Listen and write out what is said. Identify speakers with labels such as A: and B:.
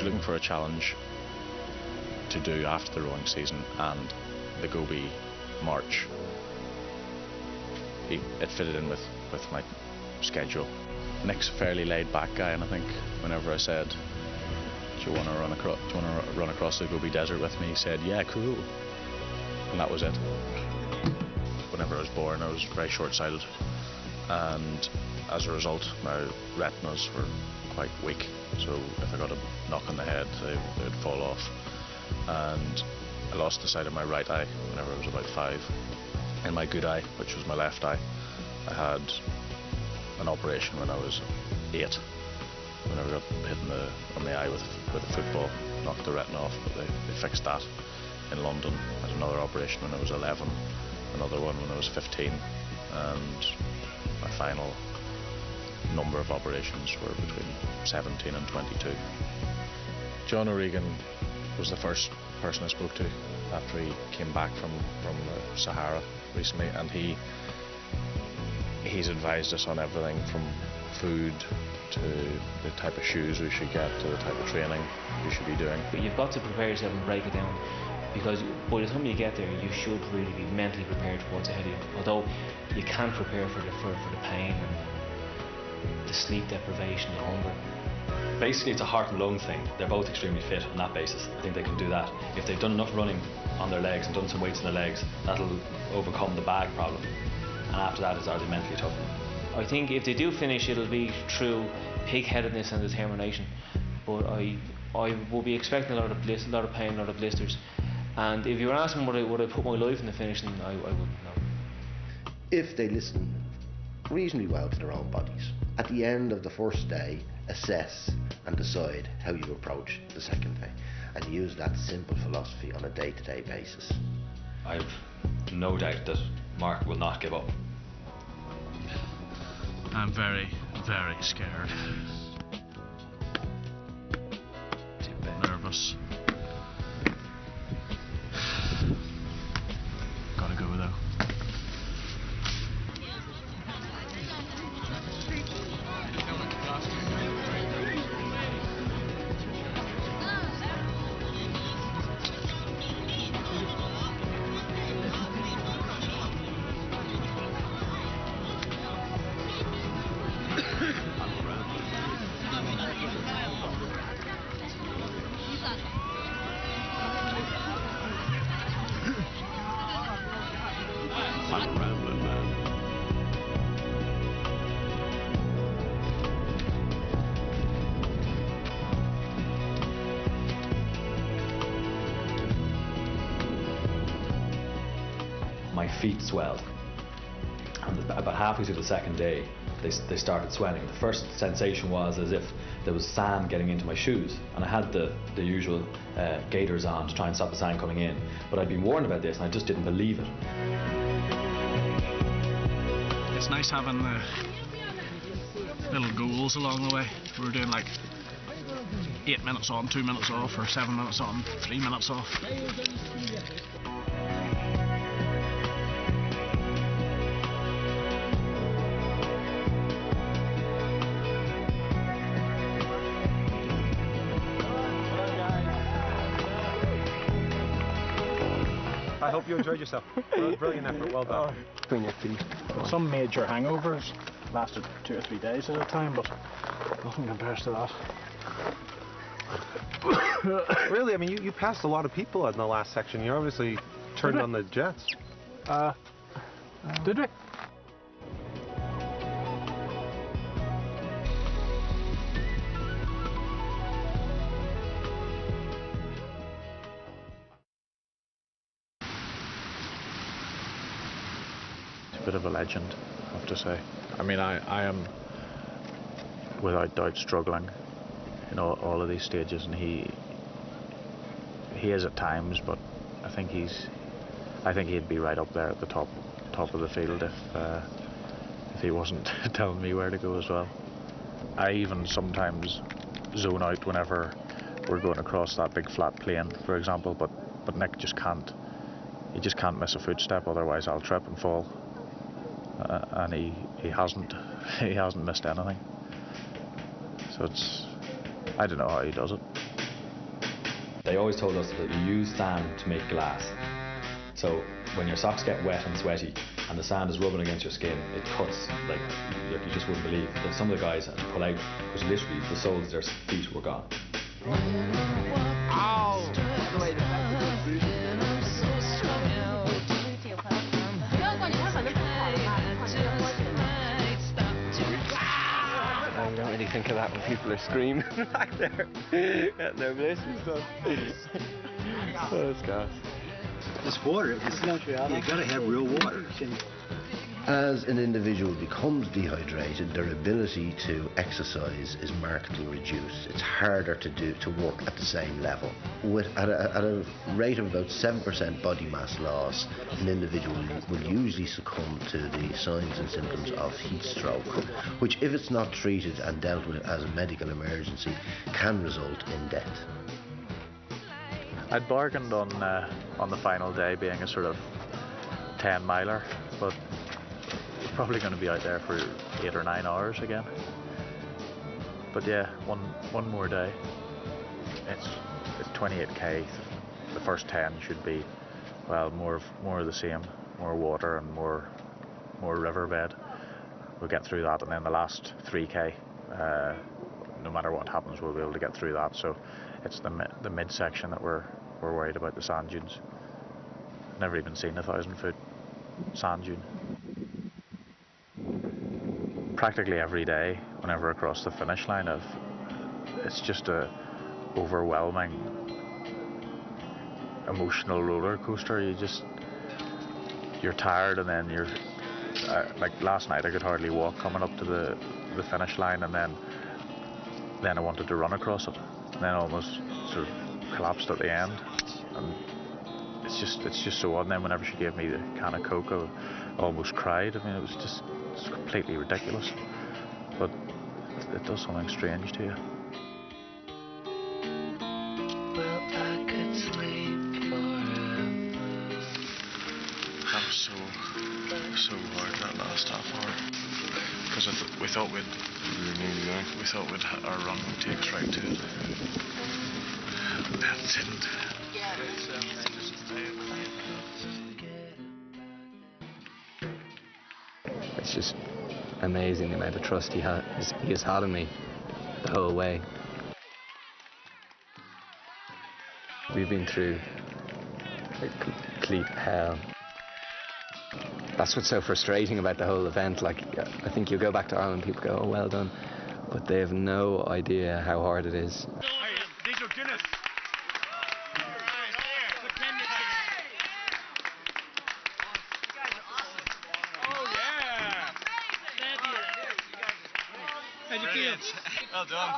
A: was looking for a challenge to do after the rowing season, and the Gobi March, it fitted in with my schedule. Nick's a fairly laid back guy, and I think whenever I said, do you want to run across the Gobi Desert with me, he said, yeah, cool. And that was it. Whenever I was born, I was very short-sighted, and as a result my retinas were quite weak, so if I got a knock on the head they would fall off, and I lost the sight of my right eye whenever I was about 5. In my good eye, which was my left eye, I had an operation when I was 8. Whenever I got hit on the eye with a football, knocked the retina off, but they fixed that in London. I had another operation when I was 11, another one when I was 15, and my final number of operations were between 17 and 22. John O'Regan was the first person I spoke to after he came back from the Sahara recently, and he's advised us on everything from food to the type of shoes we should get to the type of training we should be doing.
B: But you've got to prepare yourself and break it down, because by the time you get there you should really be mentally prepared for what's ahead of you, although you can't prepare for the pain and the sleep deprivation, the hunger.
C: Basically it's a heart and lung thing. They're both extremely fit on that basis. I think they can do that. If they've done enough running on their legs and done some weights in their legs, that'll overcome the bag problem, and after that it's already mentally tough.
B: I think if they do finish, it'll be through pig-headedness and determination, but I will be expecting a lot of pain, a lot of blisters, and if you were asking would I put my life in the finishing, I wouldn't know.
D: If they listen reasonably well to their own bodies, at the end of the first day, assess and decide how you approach the second day, and use that simple philosophy on a day-to-day basis.
C: I've no doubt that Mark will not give up.
E: I'm very, very scared. Nervous. Gotta go though.
C: My feet swelled, and about halfway through the second day they started swelling. The first sensation was as if there was sand getting into my shoes, and I had the usual gaiters on to try and stop the sand coming in, but I'd been warned about this and I just didn't believe it.
E: It's nice having the little goals along the way. We were doing like 8 minutes on, 2 minutes off, or 7 minutes on, 3 minutes off.
F: I hope you enjoyed yourself. Brilliant effort, well done.
D: Bring your feet.
E: Some major hangovers lasted 2 or 3 days at a time, but nothing compares to that.
F: Really, I mean, you passed a lot of people in the last section. You obviously turned on the jets.
E: Did we?
A: A bit of a legend, I have to say. I mean, I am without doubt struggling in all of these stages, and he is at times, but I think he'd be right up there at the top of the field if he wasn't telling me where to go as well. I even sometimes zone out whenever we're going across that big flat plain, for example, but Nick just can't. He just can't miss a footstep, otherwise I'll trip and fall. And he hasn't missed anything. So I don't know how he does it.
C: They always told us that you use sand to make glass. So when your socks get wet and sweaty and the sand is rubbing against your skin, it cuts like you just wouldn't believe. That some of the guys had to pull out because literally the soles of their feet were gone.
G: I don't really think of that when people are screaming back there, getting their bliss and stuff. Oh, it's gas.
H: It's water. You gotta have real water.
D: As an individual becomes dehydrated, their ability to exercise is markedly reduced. It's harder to work at the same level. At a rate of about 7% body mass loss, an individual will usually succumb to the signs and symptoms of heat stroke, which, if it's not treated and dealt with as a medical emergency, can result in death.
A: I'd bargained on the final day being a sort of 10-miler, but we're probably going to be out there for 8 or 9 hours again. But yeah, one more day. It's 28k. The first 10 should be, well, more of the same, more water and more riverbed. We'll get through that, and then the last 3k, no matter what happens, we'll be able to get through that. So it's the midsection that we're worried about, the sand dunes. Never even seen a 1,000-foot sand dune. Practically every day, whenever I cross the finish line, it's just a overwhelming emotional roller coaster. You're tired, and then you're like last night I could hardly walk coming up to the finish line, and then I wanted to run across it, and then I almost sort of collapsed at the end. And it's just so odd. And then whenever she gave me the can of Coke, I almost cried. I mean, it's completely ridiculous, but it does something strange to you.
I: Well, I could sleep forever.
A: That was so hard that last half hour, because we thought our run would take us right to it. It didn't.
G: It's just amazing the amount of trust he has had in me the whole way. We've been through complete hell. That's what's so frustrating about the whole event. Like, I think you go back to Ireland, people go, "Oh, well done," but they have no idea how hard it is.
E: Well done.